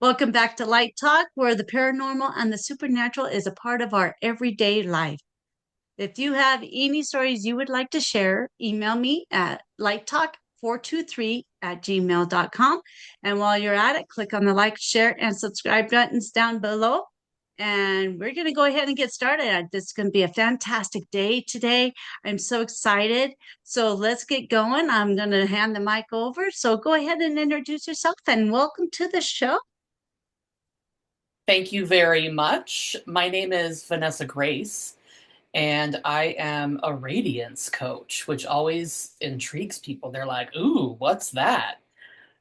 Welcome back to Light Talk, where the paranormal and the supernatural is a part of our everyday life. If you have any stories you would like to share, email me at lighttalk423@gmail.com. And while you're at it, click on the like, share, and subscribe buttons down below. And we're going to go ahead and get started. This is going to be a fantastic day today. I'm so excited. So let's get going. I'm going to hand the mic over. So go ahead and introduce yourself and welcome to the show. Thank you very much. My name is Venessa Grace, and I am a radiance coach, which always intrigues people. They're like, ooh, what's that?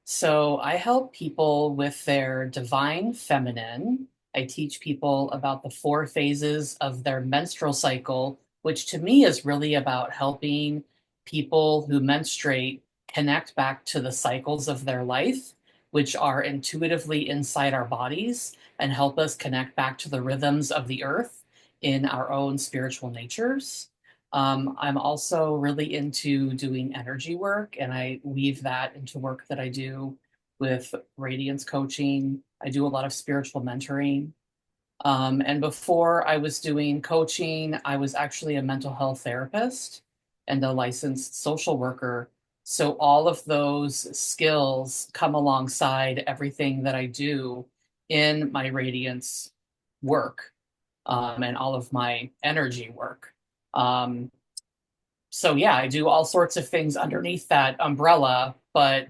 So I help people with their divine feminine. I teach people about the 4 phases of their menstrual cycle, which to me is really about helping people who menstruate connect back to the cycles of their life, which are intuitively inside our bodies and help us connect back to the rhythms of the earth in our own spiritual natures. I'm also really into doing energy work, and I weave that into work that I do with radiance coaching. I do a lot of spiritual mentoring. And before I was doing coaching, I was actually a mental health therapist and a licensed social worker. So all of those skills come alongside everything that I do in my radiance work, and all of my energy work. Um, so yeah, I do all sorts of things underneath that umbrella, but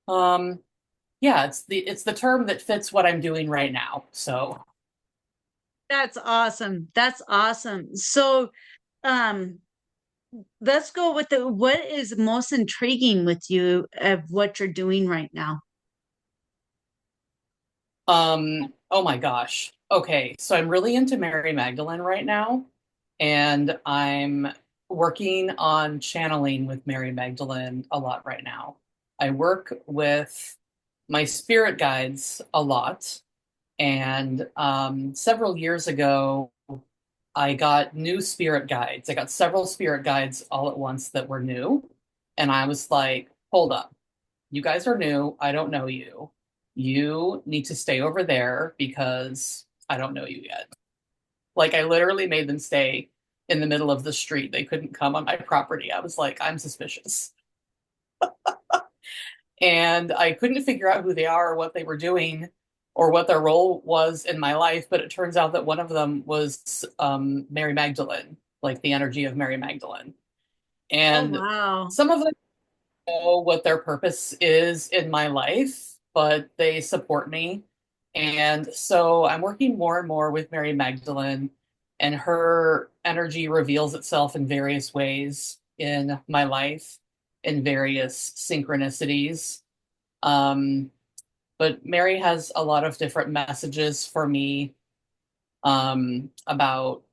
um, yeah, it's the term that fits what I'm doing right now. So That's awesome. That's awesome. So, um, let's go with what is most intriguing with you of what you're doing right now? oh my gosh. Okay, so I'm really into Mary Magdalene right now, and I'm working on channeling with Mary Magdalene a lot right now. I work with my spirit guides a lot, and several years ago, I got new spirit guides. I got several spirit guides all at once that were new, and I was like, hold up, you guys are new. I don't know you. You need to stay over there because I don't know you yet. Like, I literally made them stay in the middle of the street. They couldn't come on my property. I was like, I'm suspicious. And I couldn't figure out who they are or what they were doing or what their role was in my life. But it turns out that one of them was Mary Magdalene, like the energy of Mary Magdalene. Oh, And wow. some of them know what their purpose is in my life, but they support me. And so I'm working more and more with Mary Magdalene, and her energy reveals itself in various ways in my life, in various synchronicities. Um, but Mary has a lot of different messages for me, about,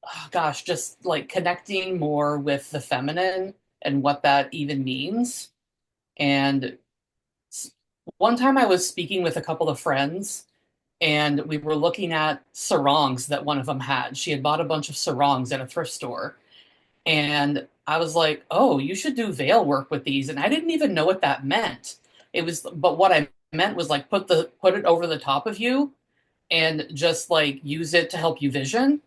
oh gosh, just like connecting more with the feminine and what that even means. And one time I was speaking with a couple of friends, and we were looking at sarongs that one of them had. She had bought a bunch of sarongs at a thrift store. And I was like, oh, you should do veil work with these. And I didn't even know what that meant. But what I meant was like put it over the top of you and just like use it to help you vision.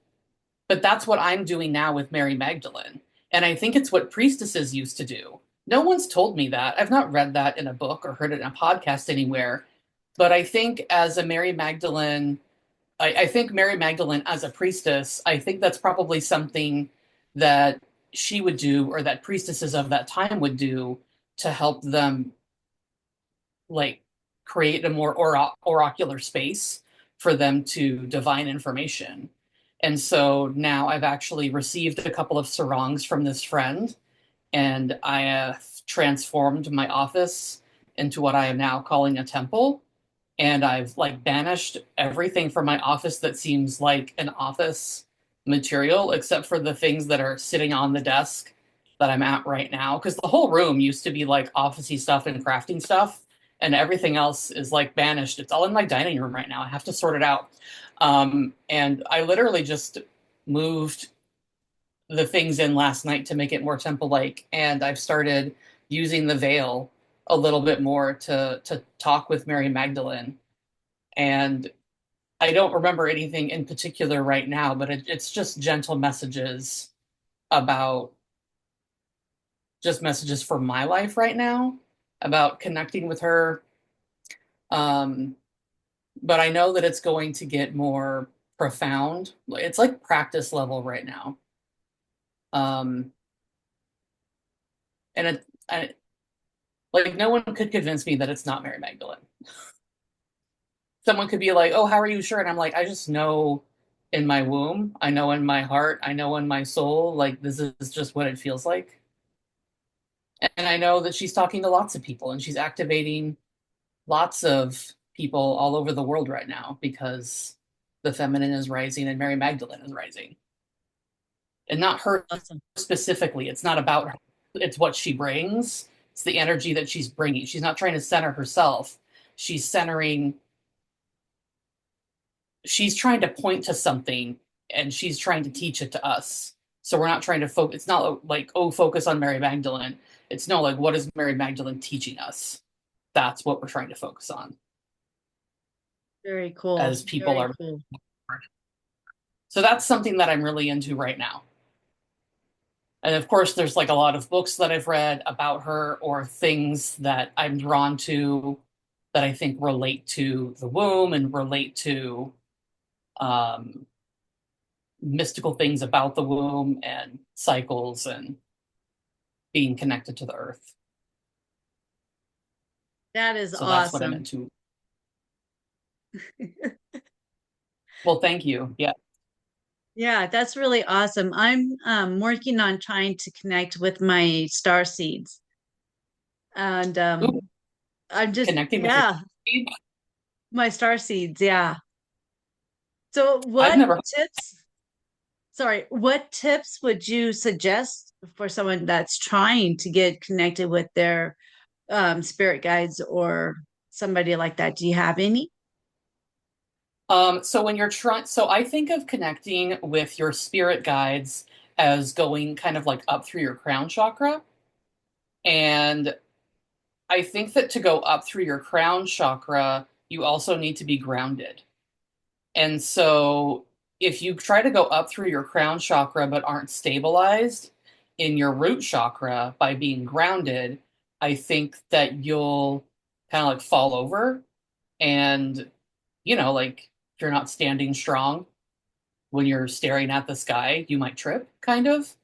But that's what I'm doing now with Mary Magdalene. And I think it's what priestesses used to do. No one's told me that. I've not read that in a book or heard it in a podcast anywhere. But I think as a Mary Magdalene, I think Mary Magdalene as a priestess, I think that's probably something that she would do or that priestesses of that time would do to help them like create a more oracular space for them to divine information. And so now I've actually received a couple of sarongs from this friend, and I have transformed my office into what I am now calling a temple. And I've like banished everything from my office that seems like an office material, except for the things that are sitting on the desk that I'm at right now. Because the whole room used to be like officey stuff and crafting stuff, and everything else is like banished. It's all in my dining room right now. I have to sort it out. And I literally just moved the things in last night to make it more temple-like, and I've started using the veil a little bit more to talk with Mary Magdalene. And I don't remember anything in particular right now, but it's just gentle messages about just messages for my life right now about connecting with her. Um, but I know that it's going to get more profound. It's like practice level right now. Um, and like no one could convince me that it's not Mary Magdalene. Someone could be like, "Oh, how are you sure?" And I'm like, "I just know in my womb, I know in my heart, I know in my soul, like this is just what it feels like." And I know that she's talking to lots of people and she's activating lots of people all over the world right now because the feminine is rising and Mary Magdalene is rising. And not her Awesome. specifically. It's not about her. It's what she brings. It's the energy that she's bringing. She's not trying to center herself. She's centering, she's trying to point to something and she's trying to teach it to us. So we're not trying to focus. It's not like, oh, focus on Mary Magdalene. It's no, like, what is Mary Magdalene teaching us? That's what we're trying to focus on Very cool. as people Very are. cool. So that's something that I'm really into right now. And of course, there's like a lot of books that I've read about her or things that I'm drawn to that I think relate to the womb and relate to um, mystical things about the womb and cycles and being connected to the earth. That is So that's what I'm awesome. into. Well, thank you. Yeah. Yeah, that's really awesome. I'm working on trying to connect with my star seeds. And Ooh, I'm just, connecting with your. yeah, my star seeds. Yeah. So, I've what never. tips, sorry, what tips would you suggest for someone that's trying to get connected with their spirit guides or somebody like that? Do you have any? So when you're trying, so I think of connecting with your spirit guides as going kind of like up through your crown chakra. And I think that to go up through your crown chakra, you also need to be grounded. And so if you try to go up through your crown chakra but aren't stabilized in your root chakra by being grounded, I think that you'll kind of like fall over and, like if you're not standing strong when you're staring at the sky, you might trip kind of.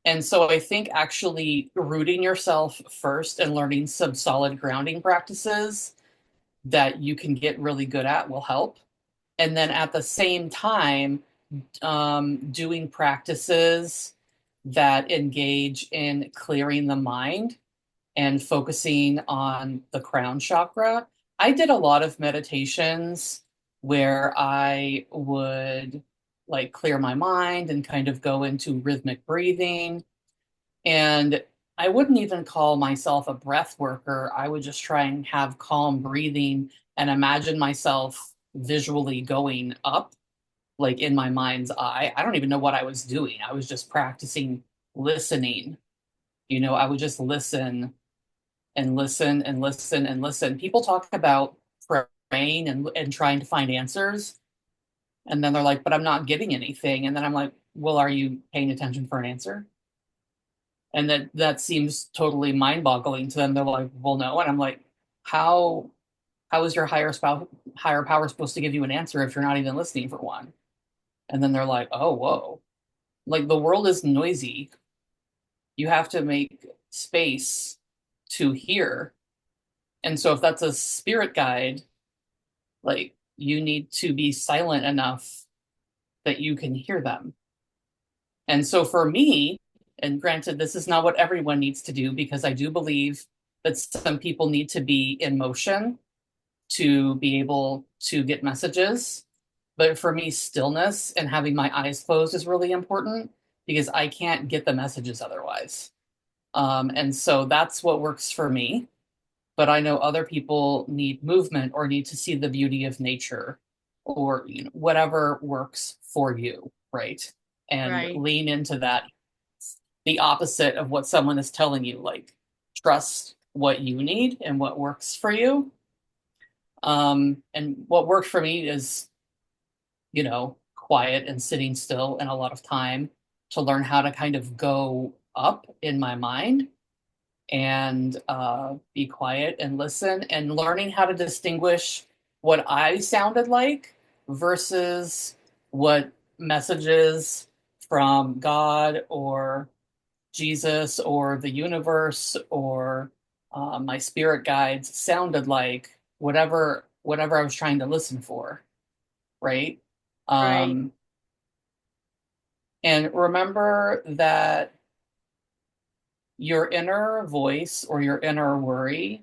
And so I think actually rooting yourself first and learning some solid grounding practices that you can get really good at will help. And then at the same time, doing practices that engage in clearing the mind and focusing on the crown chakra. I did a lot of meditations where I would like clear my mind and kind of go into rhythmic breathing. And I wouldn't even call myself a breath worker. I would just try and have calm breathing and imagine myself visually going up, like in my mind's eye. I don't even know what I was doing. I was just practicing listening. I would just listen and listen and listen and listen. People talk about praying and trying to find answers. And then they're like, but I'm not getting anything. And then I'm like, well, are you paying attention for an answer? And that seems totally mind-boggling to them. They're like, well, no. And I'm like, how how is your higher power supposed to give you an answer if you're not even listening for one? And then they're like, oh, whoa. Like the world is noisy. You have to make space to hear. And so if that's a spirit guide, like you need to be silent enough that you can hear them. And so for me, and granted, this is not what everyone needs to do because I do believe that some people need to be in motion to be able to get messages. But for me, stillness and having my eyes closed is really important because I can't get the messages otherwise. And so that's what works for me. But I know other people need movement or need to see the beauty of nature or whatever works for you, right? And Right. lean into that, the opposite of what someone is telling you, like trust what you need and what works for you. And what worked for me is, quiet and sitting still and a lot of time to learn how to kind of go up in my mind and be quiet and listen, and learning how to distinguish what I sounded like versus what messages from God or Jesus or the universe or my spirit guides sounded like, whatever I was trying to listen for, right? Right. Um, and remember that your inner voice or your inner worry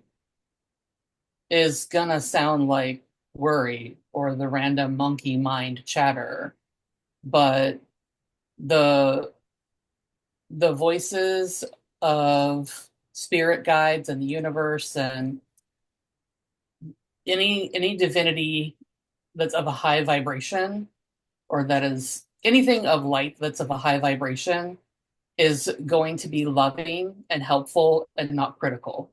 is gonna sound like worry or the random monkey mind chatter, but the the voices of spirit guides and the universe and any divinity that's of a high vibration, or that is anything of light that's of a high vibration, is going to be loving and helpful and not critical.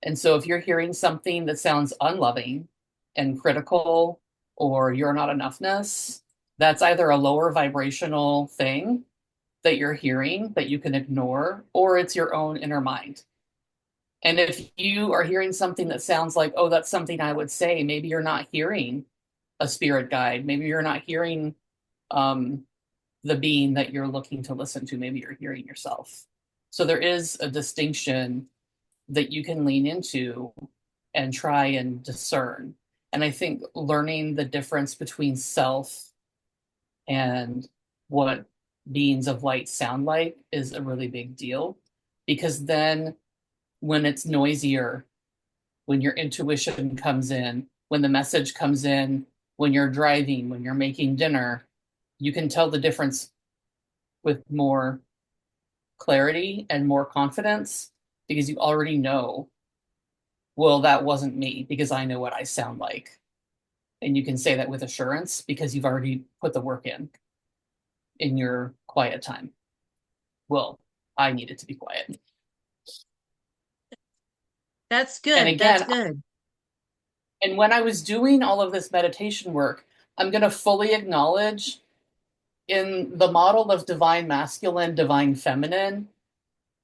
And so if you're hearing something that sounds unloving and critical, or you're not enoughness, that's either a lower vibrational thing that you're hearing that you can ignore, or it's your own inner mind. And if you are hearing something that sounds like, oh, that's something I would say, maybe you're not hearing a spirit guide. Maybe you're not hearing um, the being that you're looking to listen to. Maybe you're hearing yourself. So there is a distinction that you can lean into and try and discern. And I think learning the difference between self and what beings of light sound like is a really big deal, because then when it's noisier, when your intuition comes in, when the message comes in, when you're driving, when you're making dinner, you can tell the difference with more clarity and more confidence, because you already know, well, that wasn't me because I know what I sound like. And you can say that with assurance because you've already put the work in your quiet time. Well, I needed to be quiet. That's And good. That's again, good. and when I was doing all of this meditation work, I'm going to fully acknowledge, in the model of divine masculine, divine feminine,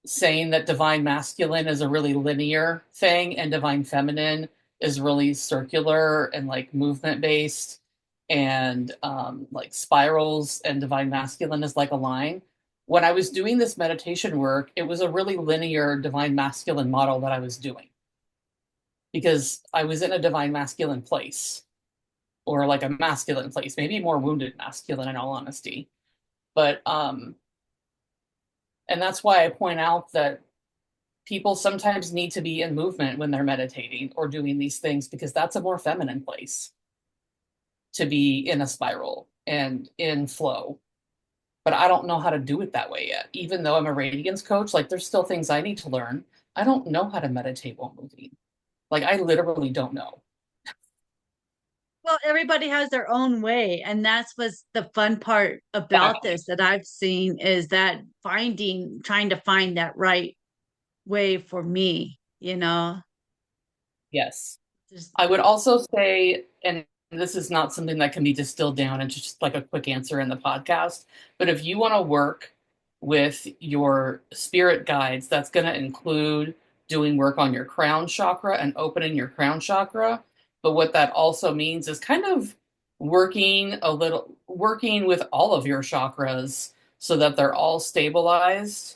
saying that divine masculine is a really linear thing and divine feminine is really circular and like movement based, and like spirals, and divine masculine is like a line. When I was doing this meditation work, it was a really linear divine masculine model that I was doing, because I was in a divine masculine place, or like a masculine place, maybe more wounded masculine in all honesty. But and that's why I point out that people sometimes need to be in movement when they're meditating or doing these things, because that's a more feminine place to be, in a spiral and in flow. But I don't know how to do it that way yet. Even though I'm a radiance coach, like there's still things I need to learn. I don't know how to meditate while moving. Like I literally don't know. Well, everybody has their own way, and that's what's the fun part about Exactly. this that I've seen is that trying to find that right way for me, Yes. Just I would also say, and this is not something that can be distilled down into just like a quick answer in the podcast, but if you want to work with your spirit guides, that's going to include doing work on your crown chakra and opening your crown chakra. But what that also means is kind of working with all of your chakras so that they're all stabilized,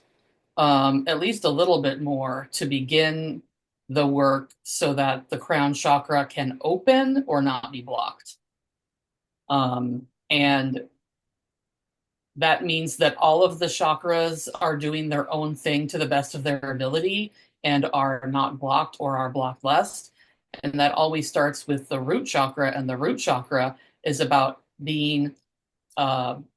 at least a little bit more, to begin the work so that the crown chakra can open or not be blocked. And that means that all of the chakras are doing their own thing to the best of their ability and are not blocked or are blocked less. And that always starts with the root chakra, and the root chakra is about being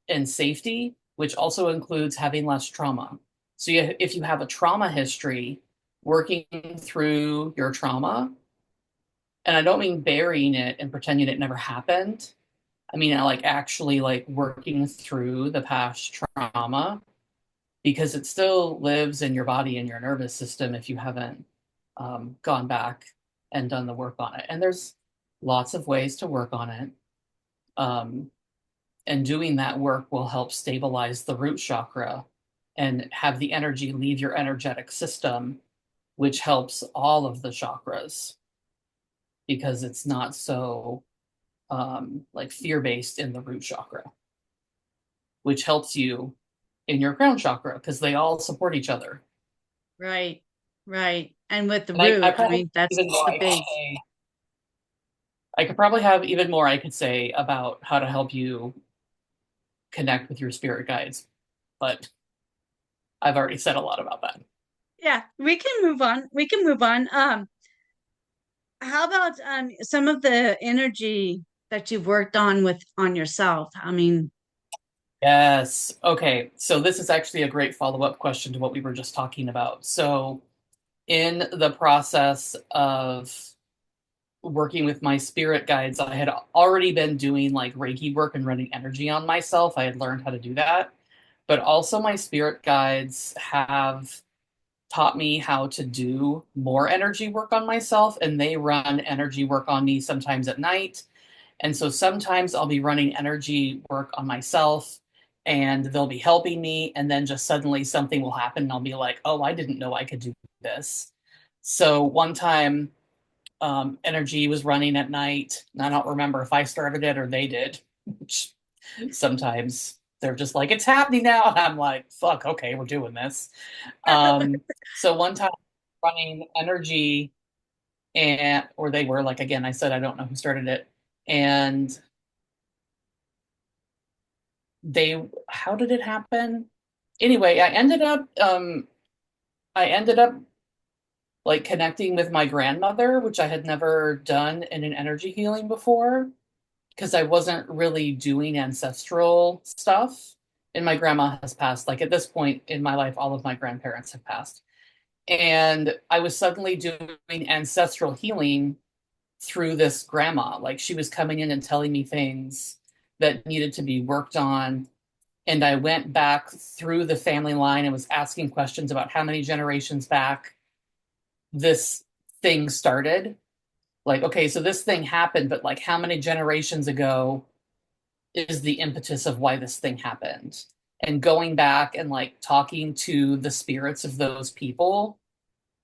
in safety, which also includes having less trauma. So if you have a trauma history, working through your trauma, and I don't mean burying it and pretending it never happened. I mean like actually like working through the past trauma, because it still lives in your body and your nervous system if you haven't gone back and done the work on it. And lots of ways to work on it. Um, and doing that work will help stabilize the root chakra and have the energy leave your energetic system, which helps all of the chakras because it's not so like fear-based in the root chakra, which helps you in your crown chakra because they all support each other. Right. Right. And with the And I root, I probably mean, that's even more the I could base. say. I could probably have even more I could say about how to help you connect with your spirit guides, but I've already said a lot about that. Yeah, we can move on. We can move on. How about some of the energy that you've worked on with on yourself? I mean, Yes. Okay. So this is actually a great follow-up question to what we were just talking about. So in the process of working with my spirit guides, I had already been doing like Reiki work and running energy on myself. I had learned how to do that. But also my spirit guides have taught me how to do more energy work on myself, and they run energy work on me sometimes at night. And so sometimes I'll be running energy work on myself and they'll be helping me. And then just suddenly something will happen and I'll be like, oh, I didn't know I could do this. So one time, energy was running at night. And I don't remember if I started it or they did. Sometimes they're just like, it's happening now. And I'm like, fuck, okay, we're doing this. So one time running energy and or they were like again, I said I don't know who started it. And they how did it happen? Anyway, I ended up like connecting with my grandmother, which I had never done in an energy healing before because I wasn't really doing ancestral stuff. And my grandma has passed. Like at this point in my life, all of my grandparents have passed. And I was suddenly doing ancestral healing through this grandma. Like she was coming in and telling me things that needed to be worked on. And I went back through the family line and was asking questions about how many generations back this thing started. Like, okay, so this thing happened, but like how many generations ago is the impetus of why this thing happened? And going back and like talking to the spirits of those people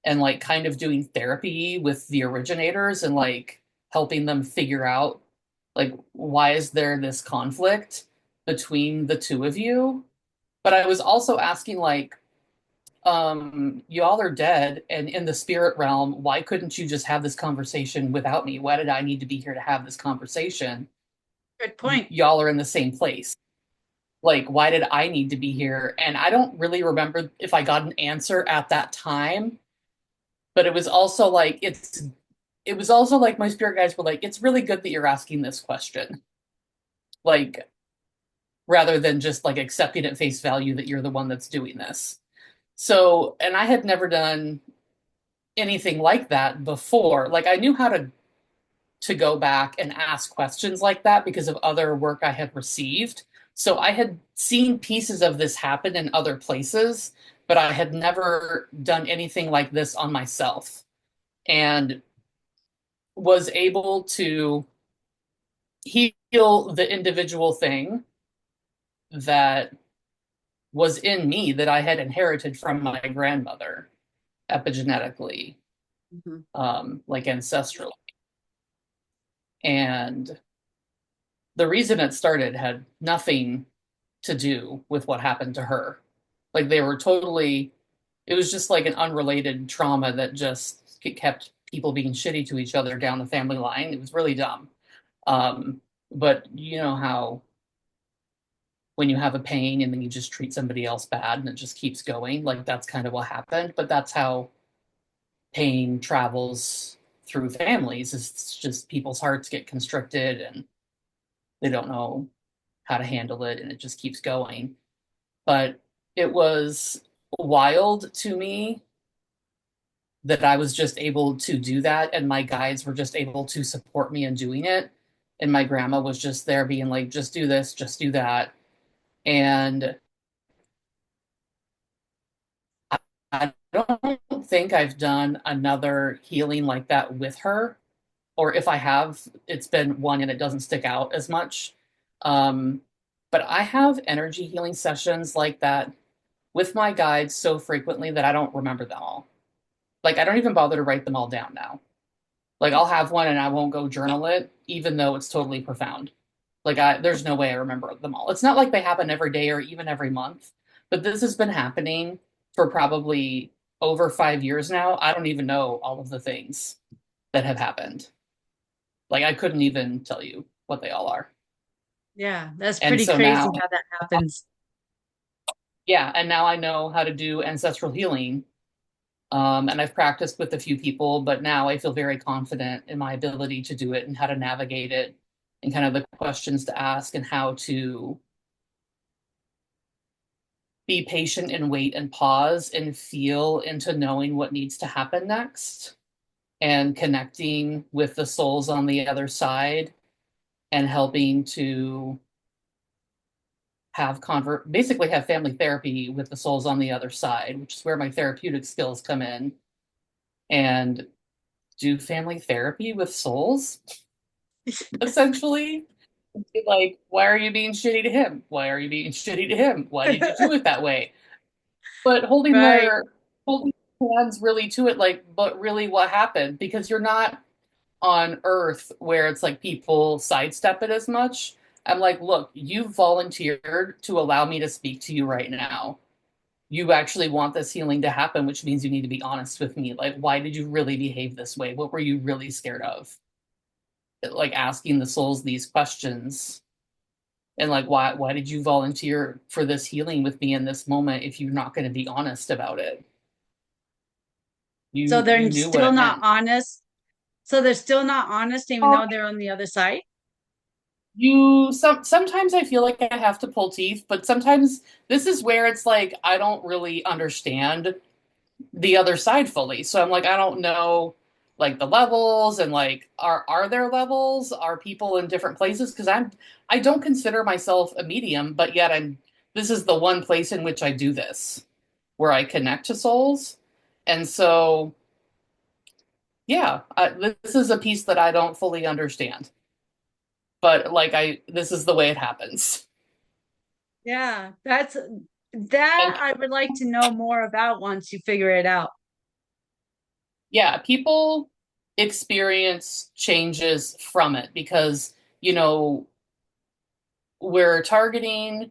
and like kind of doing therapy with the originators and like helping them figure out like why is there this conflict between the two of you. But I was also asking like y'all are dead and in the spirit realm, why couldn't you just have this conversation without me? Why did I need to be here to have this conversation? good point. Y'all are in the same place. Like, why did I need to be here? And I don't really remember if I got an answer at that time, but it was also like it was also like my spirit guides were like, it's really good that you're asking this question. Like, rather than just like accepting at face value that you're the one that's doing this. So, and I had never done anything like that before. Like I knew how to go back and ask questions like that because of other work I had received. So I had seen pieces of this happen in other places, but I had never done anything like this on myself and was able to heal the individual thing that was in me that I had inherited from my grandmother epigenetically, Mhm. like ancestrally. And the reason it started had nothing to do with what happened to her. Like they were totally, it was just like an unrelated trauma that just kept people being shitty to each other down the family line. It was really dumb. Um, but you know how when you have a pain and then you just treat somebody else bad and it just keeps going, like that's kind of what happened. But that's how pain travels through families. It's just people's hearts get constricted and they don't know how to handle it and it just keeps going. But it was wild to me that I was just able to do that and my guides were just able to support me in doing it. And my grandma was just there being like, just do this, just do that. And I don't think I've done another healing like that with her. or if I have, it's been one and it doesn't stick out as much. Um, but I have energy healing sessions like that with my guides so frequently that I don't remember them all. Like I don't even bother to write them all down now. Like I'll have one and I won't go journal it, even though it's totally profound. There's no way I remember them all. It's not like they happen every day or even every month, but this has been happening for probably over 5 years now. I don't even know all of the things that have happened. Like I couldn't even tell you what they all are. Yeah, that's And pretty so now, crazy how that happens. yeah, and now I know how to do ancestral healing. And I've practiced with a few people, but now I feel very confident in my ability to do it and how to navigate it and kind of the questions to ask and how to be patient and wait and pause and feel into knowing what needs to happen next and connecting with the souls on the other side and helping to basically have family therapy with the souls on the other side, which is where my therapeutic skills come in, and do family therapy with souls, essentially. Like, why are you being shitty to him? Why are you being shitty to him? Why did you do it that way? But Right. holding hands really to it, like, but really what happened? Because you're not on Earth where it's like people sidestep it as much. I'm like, look, you volunteered to allow me to speak to you right now. You actually want this healing to happen, which means you need to be honest with me. Like, why did you really behave this way? What were you really scared of? Like asking the souls these questions, and like why did you volunteer for this healing with me in this moment if you're not going to be honest about it? So You they're knew what still it not meant. honest. So they're still not honest, even though they're on the other side. Sometimes I feel like I have to pull teeth, but sometimes this is where it's like I don't really understand the other side fully. So I'm like, I don't know like the levels, and like are there levels? Are people in different places? Because I don't consider myself a medium, but yet I'm this is the one place in which I do this, where I connect to souls. And so yeah, this is a piece that I don't fully understand. But like this is the way it happens. Yeah, that And I would like to know more about once you figure it out. yeah, people experience changes from it because, you know, we're targeting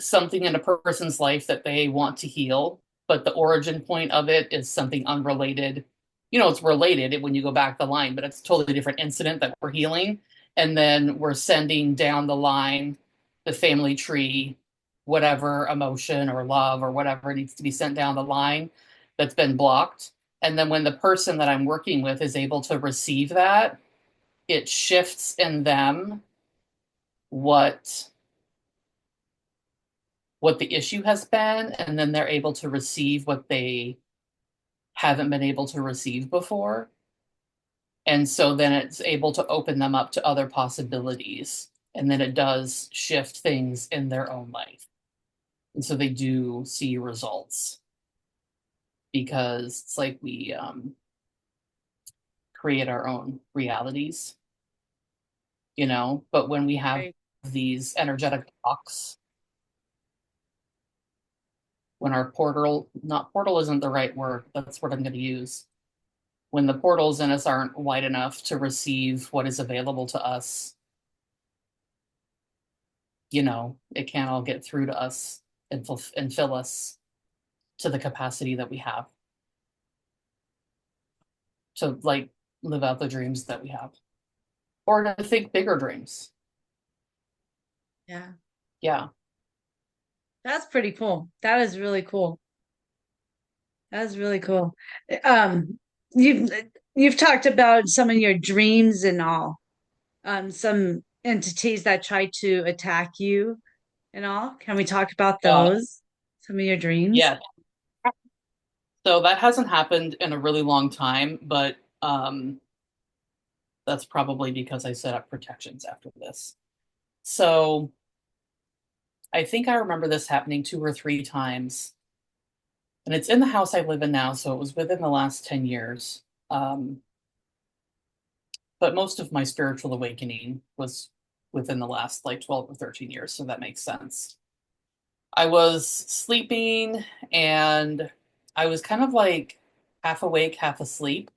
something in a person's life that they want to heal, but the origin point of it is something unrelated. You know, it's related when you go back the line, but it's a totally different incident that we're healing. And then we're sending down the line the family tree, whatever emotion or love or whatever needs to be sent down the line that's been blocked. And then when the person that I'm working with is able to receive that, it shifts in them what the issue has been, and then they're able to receive what they haven't been able to receive before. And so then it's able to open them up to other possibilities. And then it does shift things in their own life. And so they do see results because it's like we create our own realities, you know? But when we have Right. these energetic blocks, when our portal, not portal isn't the right word, that's what I'm going to use, when the portals in us aren't wide enough to receive what is available to us, you know, it can't all get through to us and fill us to the capacity that we have to like live out the dreams that we have or to think bigger dreams. Yeah. Yeah. That's pretty cool. That is really cool. That is really cool. Um, you've you've talked about some of your dreams and all. Some entities that try to attack you and all. Can we talk about Yeah. those? Some of your dreams? Yeah. So that hasn't happened in a really long time, but that's probably because I set up protections after this. So I think I remember this happening 2 or 3 times, and it's in the house I live in now, so it was within the last 10 years. Um, but most of my spiritual awakening was within the last like 12 or 13 years, so that makes sense. I was sleeping and I was kind of like half awake, half asleep.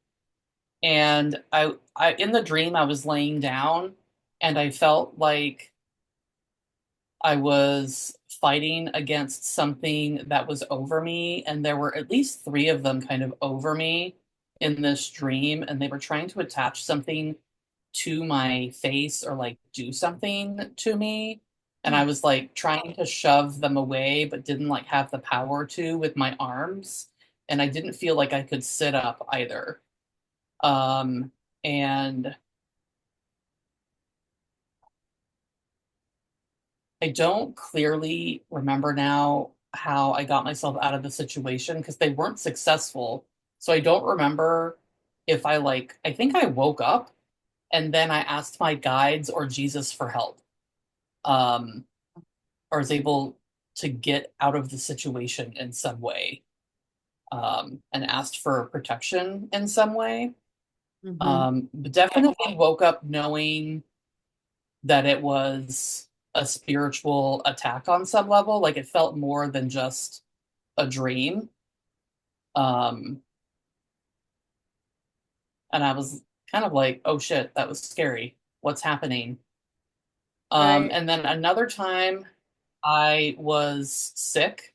And I in the dream I was laying down and I felt like I was fighting against something that was over me, and there were at least three of them kind of over me in this dream, and they were trying to attach something to my face or like do something to me. And I Hmm. was like trying to shove them away, but didn't like have the power to with my arms. And I didn't feel like I could sit up either. And I don't clearly remember now how I got myself out of the situation because they weren't successful. So I don't remember if I like, I think I woke up and then I asked my guides or Jesus for help. Um, or was able to get out of the situation in some way, and asked for protection in some way. Hmm. But definitely woke up knowing that it was a spiritual attack on some level. Like it felt more than just a dream. Um, and I was kind of like, oh shit, that was scary. What's happening? Right. And then another time I was sick,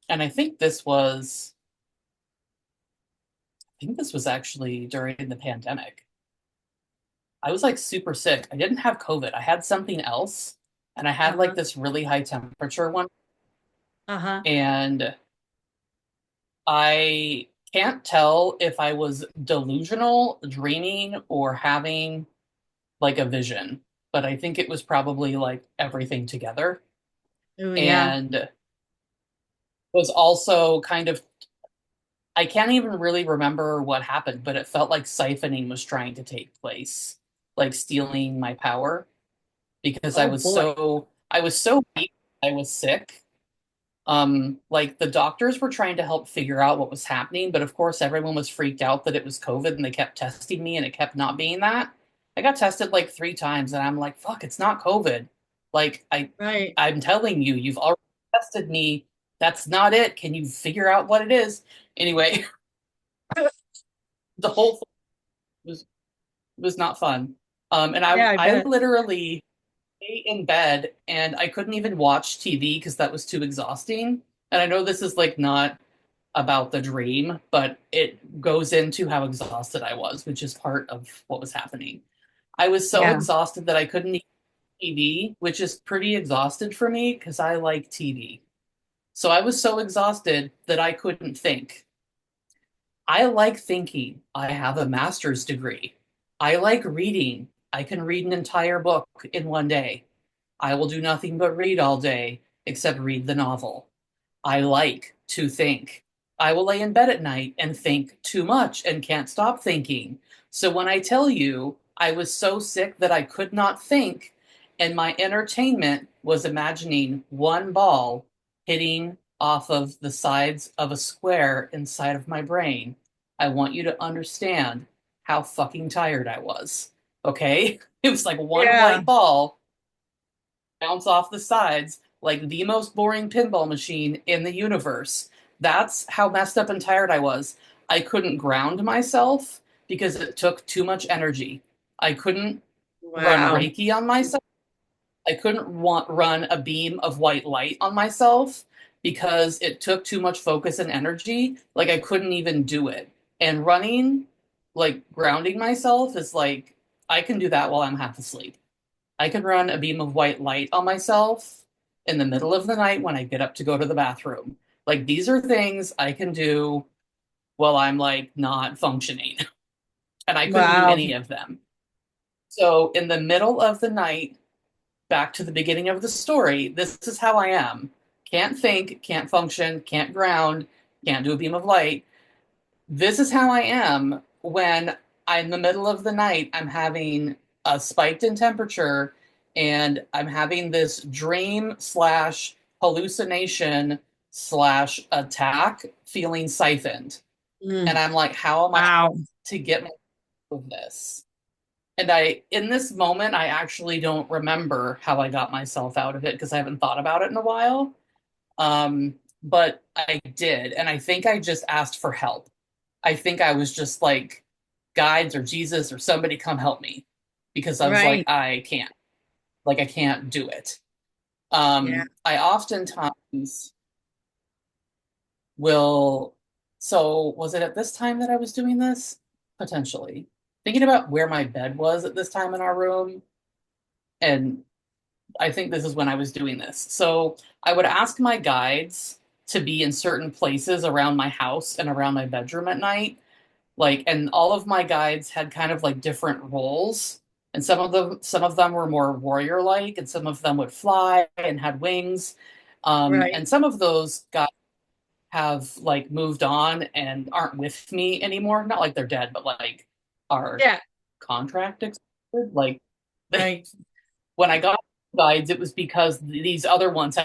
and I think this was actually during the pandemic. I was like super sick. I didn't have COVID. I had something else, and I had like Uh-huh. this really high temperature one, Uh-huh. and I can't tell if I was delusional, dreaming, or having like a vision, but I think it was probably like everything together. Oh, yeah. And was also kind of, I can't even really remember what happened, but it felt like siphoning was trying to take place, like stealing my power because Oh boy. I was so weak, I was sick. Like the doctors were trying to help figure out what was happening, but of course everyone was freaked out that it was COVID and they kept testing me and it kept not being that. I got tested like 3 times and I'm like, fuck, it's not COVID. Like Right. I'm telling you, you've already tested me. That's not it. Can you figure out what it is? Anyway, the whole thing was not fun. And Yeah, I I bet. literally lay in bed and I couldn't even watch TV because that was too exhausting. And I know this is like not about the dream, but it goes into how exhausted I was, which is part of what was happening. I was so Yeah. exhausted that I couldn't eat TV, which is pretty exhausted for me because I like TV. So I was so exhausted that I couldn't think. I like thinking. I have a master's degree. I like reading. I can read an entire book in one day. I will do nothing but read all day, except read the novel. I like to think. I will lay in bed at night and think too much and can't stop thinking. So when I tell you I was so sick that I could not think, and my entertainment was imagining one ball hitting off of the sides of a square inside of my brain, I want you to understand how fucking tired I was. Okay? It was like one Yeah. white ball bounce off the sides like the most boring pinball machine in the universe. That's how messed up and tired I was. I couldn't ground myself because it took too much energy. I couldn't run Wow. Reiki on myself. I couldn't run a beam of white light on myself because it took too much focus and energy. Like I couldn't even do it. And running, like grounding myself, is like I can do that while I'm half asleep. I can run a beam of white light on myself in the middle of the night when I get up to go to the bathroom. Like these are things I can do while I'm like not functioning. And I couldn't do Wow. any of them. So in the middle of the night, back to the beginning of the story, this is how I am. Can't think, can't function, can't ground, can't do a beam of light. This is how I am when I'm in the middle of the night, I'm having a spiked in temperature and I'm having this dream slash hallucination slash attack feeling siphoned. And Mm. I'm like, how am I Wow. to get my of this? And in this moment, I actually don't remember how I got myself out of it because I haven't thought about it in a while. But I did. And I think I just asked for help. I think I was just like, guides or Jesus or somebody come help me because I was like, Right. I can't do it. Yeah. I oftentimes will, so was it at this time that I was doing this? Potentially. Thinking about where my bed was at this time in our room. And I think this is when I was doing this. So I would ask my guides to be in certain places around my house and around my bedroom at night. Like, and all of my guides had kind of like different roles. And some of them were more warrior like, and some of them would fly and had wings. Right. And some of those guys have like moved on and aren't with me anymore. Not like they're dead, but like our Yeah. contract expired. Like they, Right. when I got guides, it was because these other ones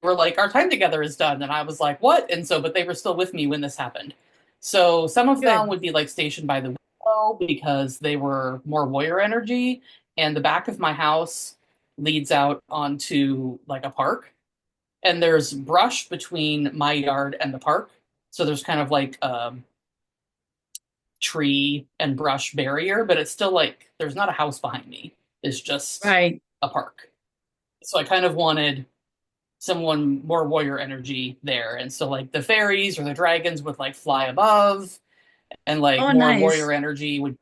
were like, our time together is done. And I was like, what? And so, but they were still with me when this happened. So some of them Good. would be like stationed by the window because they were more warrior energy. And the back of my house leads out onto like a park. And there's brush between my yard and the park. So there's kind of like a tree and brush barrier, but it's still like there's not a house behind me. It's just Right. a park. So I kind of wanted someone more warrior energy there. And so like the fairies or the dragons would like fly above and like Oh, more nice. warrior energy would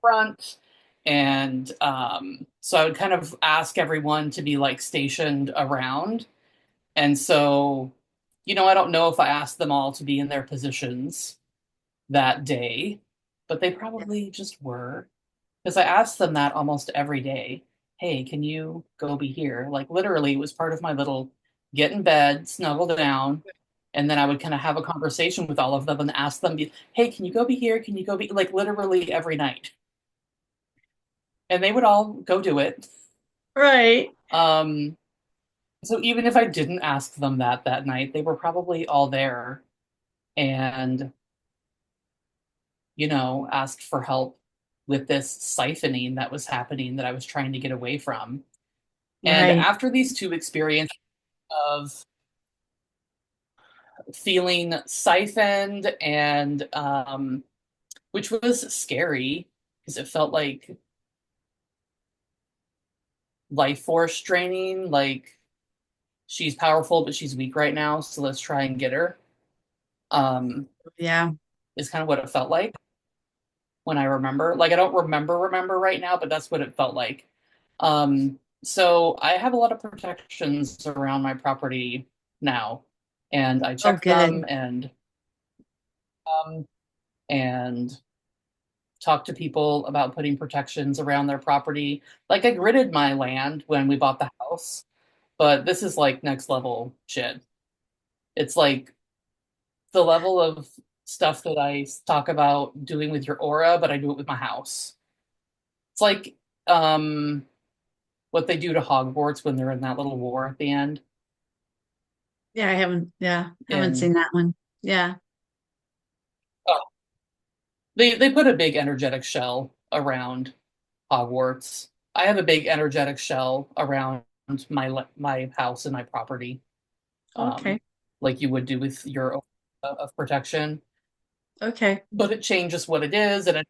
front. And so I would kind of ask everyone to be like stationed around. And so, I don't know if I asked them all to be in their positions that day, but they Yeah. probably just were. Because I asked them that almost every day. Hey, can you go be here? Like literally, it was part of my little get in bed, snuggle down, and then I would kind of have a conversation with all of them and ask them, hey, can you go be here? Can you go be like literally every night? And they would all go do it. Right. Um, so even if I didn't ask them that night, they were probably all there and, asked for help with this siphoning that was happening that I was trying to get away from. And Right. after these two experiences of feeling siphoned and which was scary because it felt like life force draining, like she's powerful but she's weak right now, so let's try and get her. Um Yeah. is kind of what it felt like when I remember. Like I don't remember right now, but that's what it felt like. So I have a lot of protections around my property now, and I Oh, check them good. um, and talk to people about putting protections around their property. Like I gridded my land when we bought the house, but this is like next level shit. It's like the level of stuff that I talk about doing with your aura, but I do it with my house. It's like um what they do to Hogwarts when they're in that little war at the end. Yeah, I haven't And seen that one. Yeah. oh, they put a big energetic shell around Hogwarts. I have a big energetic shell around my house and my property, Okay. like you would do with your own of protection. Okay. But it changes what it is, and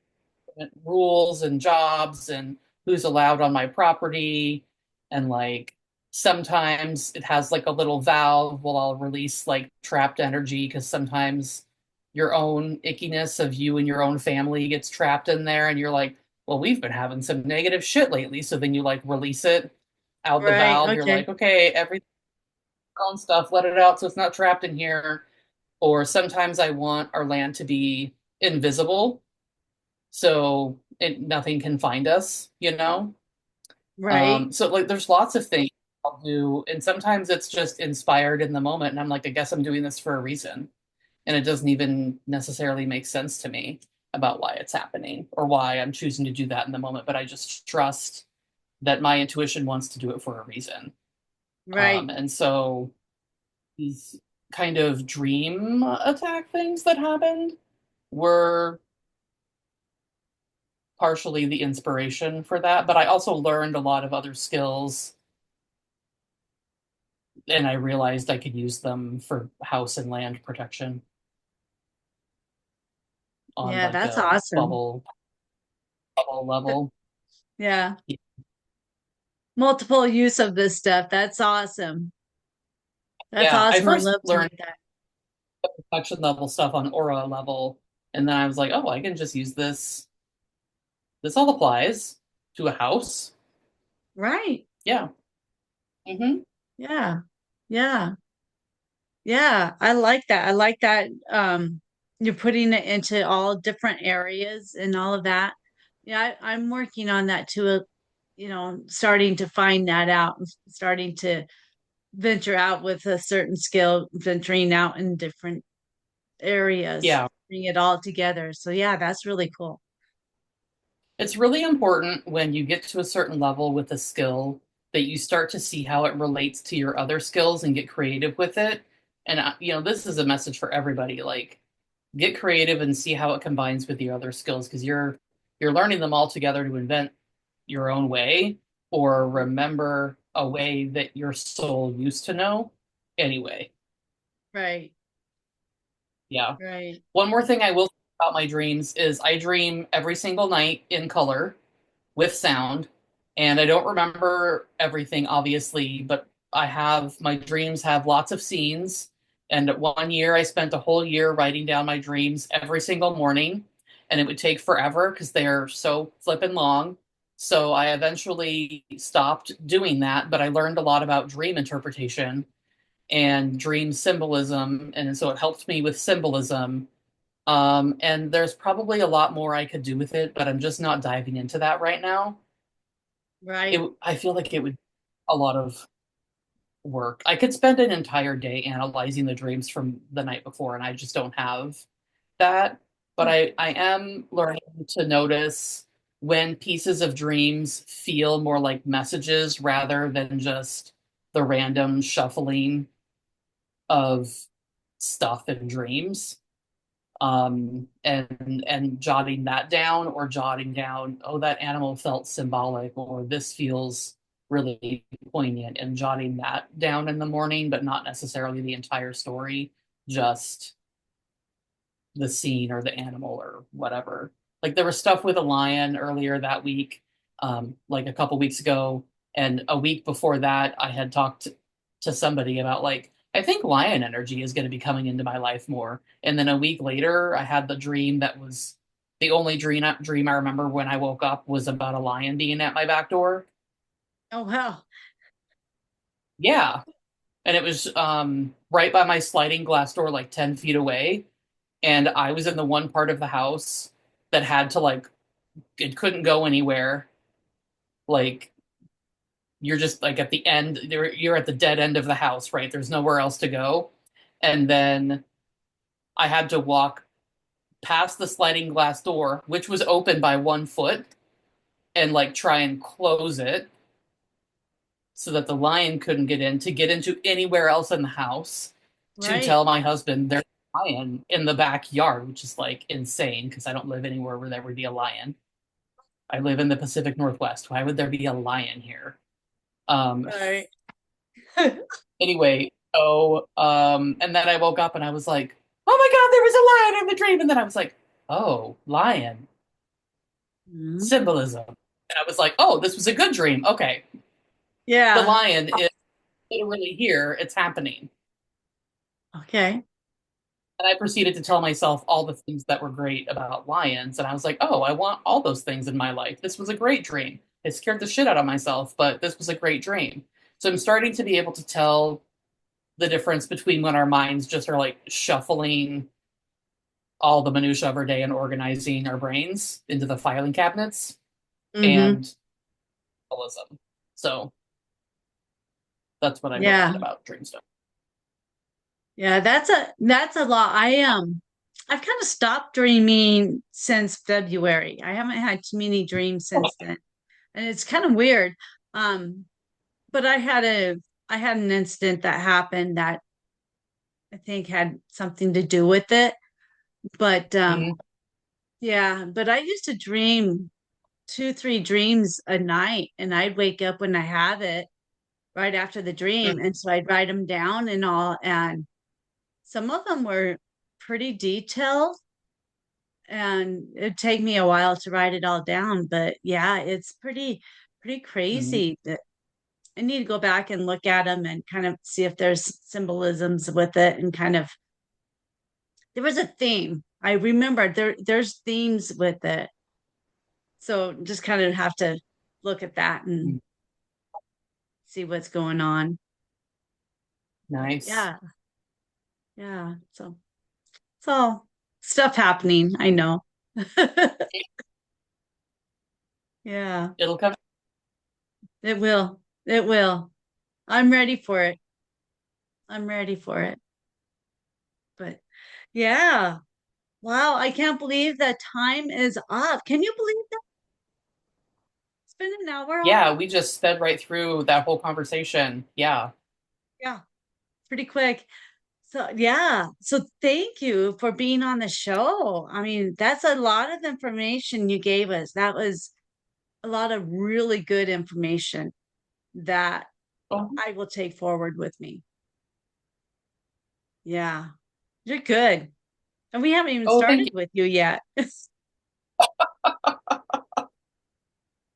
rules and jobs and who's allowed on my property. And like sometimes it has like a little valve where I'll release like trapped energy because sometimes your own ickiness of you and your own family gets trapped in there. And you're like, well, we've been having some negative shit lately. So then you like release it out the Right. valve. You're Okay. like, okay, every own stuff, let it out so it's not trapped in here. Or sometimes I want our land to be invisible so nothing can find us. Right. So like there's lots of things I'll do, and sometimes it's just inspired in the moment, and I'm like, I guess I'm doing this for a reason, and it doesn't even necessarily make sense to me about why it's happening or why I'm choosing to do that in the moment, but I just trust that my intuition wants to do it for a reason. Right. And so these kind of dream attack things that happened were partially the inspiration for that, but I also learned a lot of other skills, and I realized I could use them for house and land protection on Yeah, like that's a awesome. bubble level. Yeah. Multiple use of this stuff. That's awesome. That's Yeah, I awesome. I first love to learned read that. protection level stuff on aura level, and then I was like, oh, I can just use this. This all applies to a house. Right. Yeah. Hmm. Yeah. Yeah. Yeah. I like that. I like that. You're putting it into all different areas and all of that. Yeah, I'm working on that too. Starting to find that out and starting to venture out with a certain skill, venturing out in different areas, Yeah. bring it all together. So yeah, that's really cool. It's really important when you get to a certain level with a skill that you start to see how it relates to your other skills and get creative with it. And this is a message for everybody. Like, get creative and see how it combines with your other skills because you're learning them all together to invent your own way or remember a way that your soul used to know anyway. Right. Yeah. Right. One more thing I will say about my dreams is I dream every single night in color with sound. And I don't remember everything, obviously, but my dreams have lots of scenes. And one year I spent a whole year writing down my dreams every single morning. And it would take forever because they're so flippin' long. So I eventually stopped doing that, but I learned a lot about dream interpretation and dream symbolism. And so it helped me with symbolism. And there's probably a lot more I could do with it, but I'm just not diving into that right now. Right. I feel like it would be a lot of work. I could spend an entire day analyzing the dreams from the night before, and I just don't have that. But I am learning to notice when pieces of dreams feel more like messages rather than just the random shuffling of stuff in dreams. And jotting that down or jotting down, oh, that animal felt symbolic, or this feels really poignant, and jotting that down in the morning, but not necessarily the entire story, just the scene or the animal or whatever. Like there was stuff with a lion earlier that week, like a couple weeks ago, and a week before that, I had talked to somebody about like I think lion energy is going to be coming into my life more. And then a week later, I had the dream that was the only dream I remember when I woke up was about a lion being at my back door. Oh wow. Yeah, and it was right by my sliding glass door, like 10 feet away. And I was in the one part of the house that had to like it couldn't go anywhere. Like you're just like at the end, you're at the dead end of the house, right? There's nowhere else to go. And then I had to walk past the sliding glass door, which was open by 1 foot, and like try and close it so that the lion couldn't get in to get into anywhere else in the house to Right. tell my husband there's a lion in the backyard, which is like insane because I don't live anywhere where there would be a lion. I live in the Pacific Northwest. Why would there be a lion here? Um, Right. anyway, and then I woke up and I was like, oh my God, there was a lion in the dream. And then I was like, oh, lion, Mhm. symbolism. And I was like, oh, this was a good dream. Okay. The Yeah. lion is literally here. It's happening. Okay. And I proceeded to tell myself all the things that were great about lions. And I was like, oh, I want all those things in my life. This was a great dream. It scared the shit out of myself, but this was a great dream. So I'm starting to be able to tell the difference between when our minds just are like shuffling all the minutia of our day and organizing our brains into the filing cabinets Mm-hmm. and symbolism. So that's what I've Yeah. learned about dream stuff. Yeah, that's a lot. I've kind of stopped dreaming since February. I haven't had too many dreams since then. And it's kind of weird. Um, but I had an incident that happened that I think had something to do with it. But Mm-hmm. yeah, but I used to dream. 2, 3 dreams a night, and I'd wake up when I have it right after the dream. Mm. And so I'd write them down and all. And some of them were pretty detailed, and it'd take me a while to write it all down. But yeah, it's pretty Mm. crazy that I need to go back and look at them and kind of see if there's symbolisms with it and kind of there was a theme. I remember there's themes with it. So just kind of have to look at that and Mm. see what's going on. But Nice. yeah, yeah. So it's all stuff happening. I know. Yeah, It'll come. it will. It will. I'm ready for it. I'm ready for it. But yeah. Wow, I can't believe that time is up. Can you believe that? It's been an hour Yeah, already? we just sped right through that whole conversation. Yeah. Yeah, pretty quick. So, yeah. So, thank you for being on the show. I mean, that's a lot of information you gave us. That was a lot of really good information that Oh, I will take forward with me. Yeah, you're good. And we haven't even oh, thank started you. with you yet.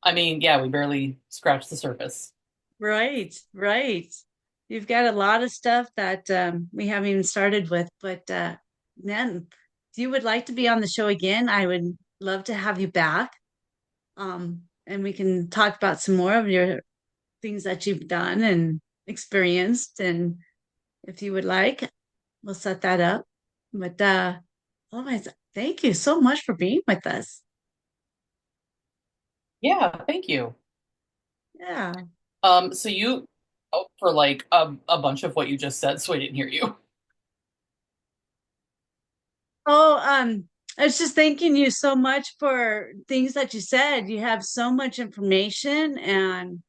I mean, yeah, we barely scratched the surface. Right, right. You've got a lot of stuff that we haven't even started with, but then if you would like to be on the show again, I would love to have you back. And we can talk about some more of your things that you've done and experienced. And if you would like, we'll set that up. But otherwise, thank you so much for being with us. Yeah, thank you. Yeah. So you for like a bunch of what you just said, so I didn't hear you. Oh, I was just thanking you so much for things that you said. You have so much information, and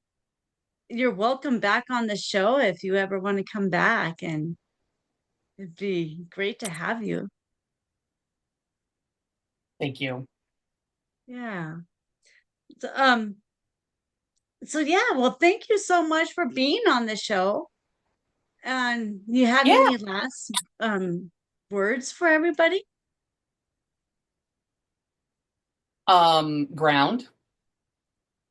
you're welcome back on the show if you ever want to come back. And it'd be great to have you. Thank you. Yeah. So, so yeah, well, thank you so much for being on the show. And you have Yeah. any last words for everybody? Ground.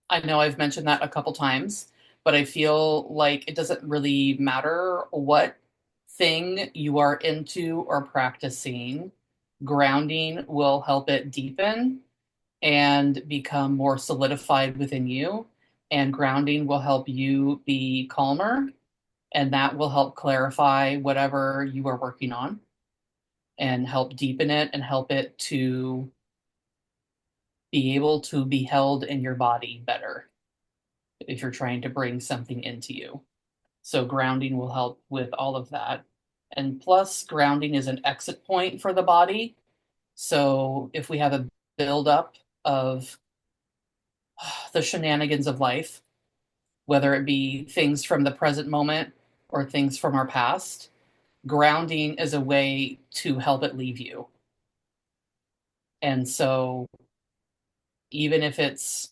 I know I've mentioned that a couple times, but I feel like it doesn't really matter what thing you are into or practicing. Grounding will help it deepen and become more solidified within you. And grounding will help you be calmer, and that will help clarify whatever you are working on and help deepen it and help it to be able to be held in your body better if you're trying to bring something into you. So grounding will help with all of that. And plus, grounding is an exit point for the body. So if we have a buildup of the shenanigans of life, whether it be things from the present moment or things from our past, grounding is a way to help it leave you. And so even if it's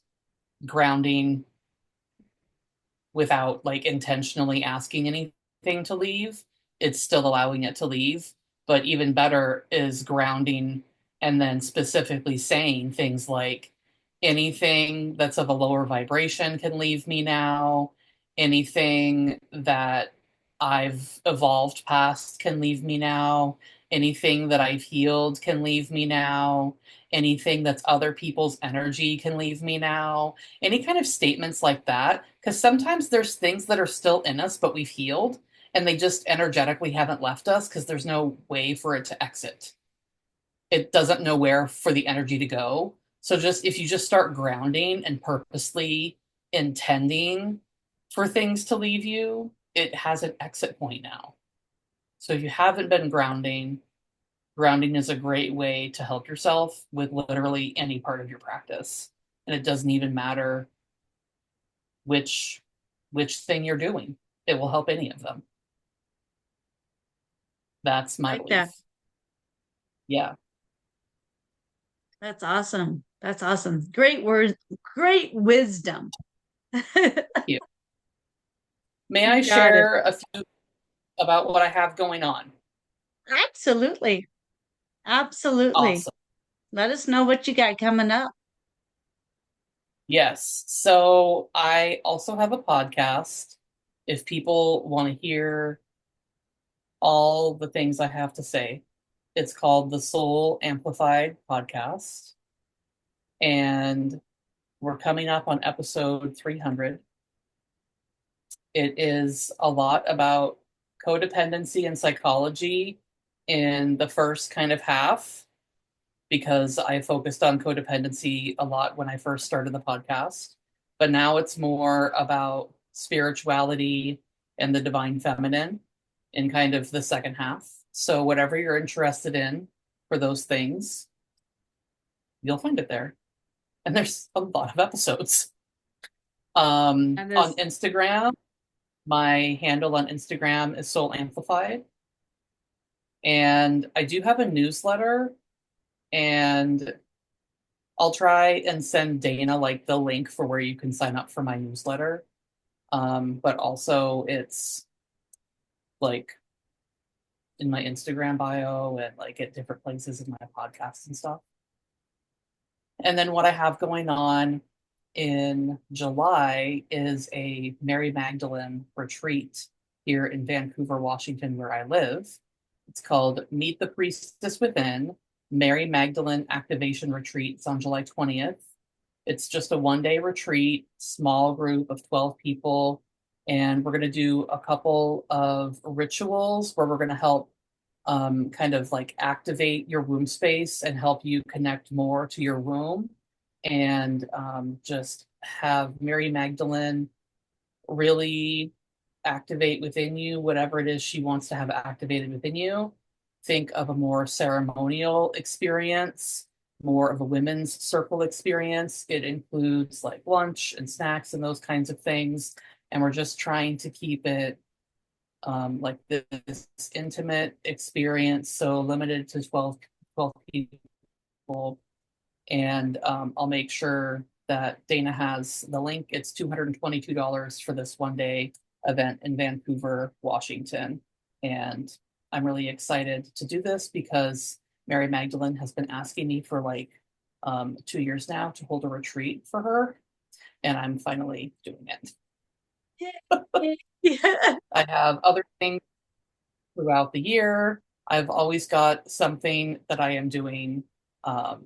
grounding without like intentionally asking anything to leave, it's still allowing it to leave. But even better is grounding and then specifically saying things like anything that's of a lower vibration can leave me now, anything that I've evolved past can leave me now, anything that I've healed can leave me now, anything that's other people's energy can leave me now, any kind of statements like that, because sometimes there's things that are still in us but we've healed and they just energetically haven't left us because there's no way for it to exit. It doesn't know where for the energy to go. So just if you just start grounding and purposely intending for things to leave you, it has an exit point now. So if you haven't been grounding, grounding is a great way to help yourself with literally any part of your practice. And it doesn't even matter which thing you're doing. It will help any of them. That's my Like that. belief. Yeah. That's awesome. That's awesome. Great words, great wisdom. You. May You I got it. share a few about what I have going on? Absolutely. Absolutely. Awesome. Let us know what you got coming up. Yes. So I also have a podcast. If people want to hear all the things I have to say, it's called the Soul Amplified Podcast. And we're coming up on episode 300. It is a lot about codependency and psychology in the first kind of half, because I focused on codependency a lot when I first started the podcast. But now it's more about spirituality and the divine feminine in kind of the second half. So, whatever you're interested in for those things, you'll find it there. And there's a lot of episodes. And On this, Instagram, my handle on Instagram is Soul Amplified. And I do have a newsletter, and I'll try and send Dana like the link for where you can sign up for my newsletter. But also it's like in my Instagram bio and like at different places in my podcasts and stuff. And then what I have going on in July is a Mary Magdalene retreat here in Vancouver, Washington, where I live. It's called Meet the Priestess Within Mary Magdalene Activation Retreat. It's on July 20th. It's just a 1 day retreat, small group of 12 people. And we're going to do a couple of rituals where we're going to help kind of like activate your womb space and help you connect more to your womb, and just have Mary Magdalene really activate within you whatever it is she wants to have activated within you. Think of a more ceremonial experience, more of a women's circle experience. It includes like lunch and snacks and those kinds of things. And we're just trying to keep it like this intimate experience, so limited to 12 people. And I'll make sure that Dana has the link. It's $222 for this 1 day event in Vancouver, Washington. And I'm really excited to do this because Mary Magdalene has been asking me for like 2 years now to hold a retreat for her. And I'm finally doing it. yeah. I have other things throughout the year. I've always got something that I am doing. I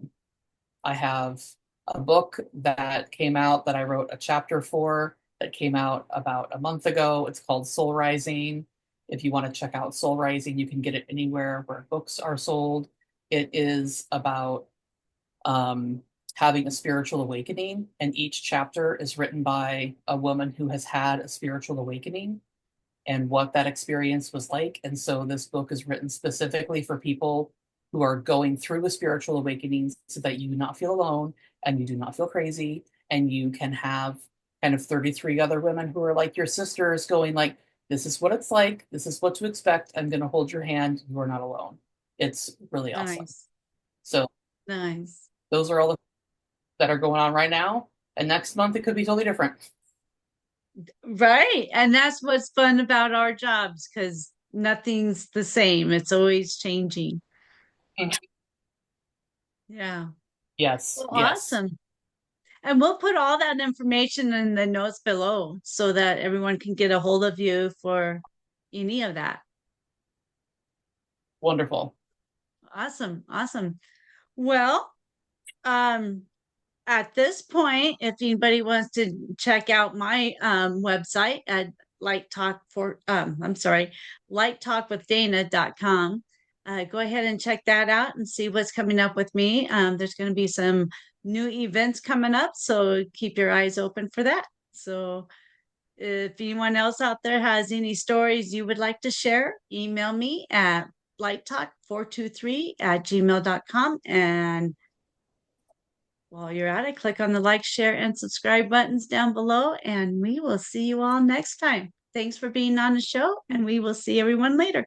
have a book that came out that I wrote a chapter for that came out about a month ago. It's called Soul Rising. If you want to check out Soul Rising, you can get it anywhere where books are sold. It is about having a spiritual awakening, and each chapter is written by a woman who has had a spiritual awakening and what that experience was like. And so this book is written specifically for people who are going through a spiritual awakening so that you do not feel alone and you do not feel crazy, and you can have kind of 33 other women who are like your sisters going like, this is what it's like, this is what to expect, I'm going to hold your hand, you are not alone. It's really awesome. Nice. So Nice. those are all the that are going on right now, and next month it could be totally different. Right. And that's what's fun about our jobs because nothing's the same. It's always changing. Yeah. Yes, Well, yes. awesome. And we'll put all that information in the notes below so that everyone can get a hold of you for any of that. Wonderful. Awesome. Awesome. Well, um, at this point, if anybody wants to check out my website at lighttalkwithdana.com, go ahead and check that out and see what's coming up with me. There's going to be some new events coming up, so keep your eyes open for that. So if anyone else out there has any stories you would like to share, email me at lighttalk423@gmail.com. And while you're at it, click on the like, share, and subscribe buttons down below, and we will see you all next time. Thanks for being on the show, and we will see everyone later.